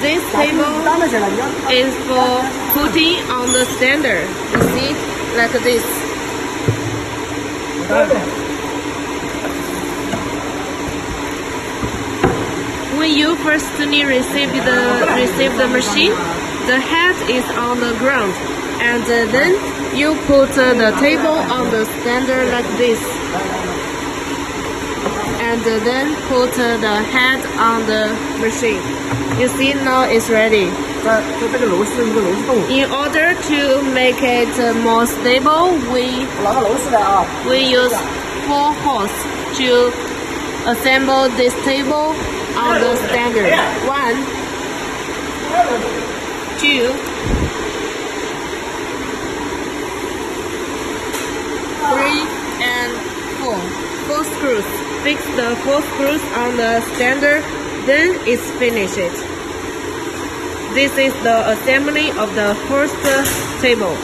This table is for putting on the standard. You see, like this. When you firstly receive the machine, the head is on the ground, and then you put the table on the standard like this, and then put the head on the machine. You see, now it's ready. In order to make it more stable, we use 4 holes to assemble this table on the standard. 1, 2, 3, and 4. 4 screws. Fix the 4 screws on the standard, then it's finished. This is the assembly of the first table.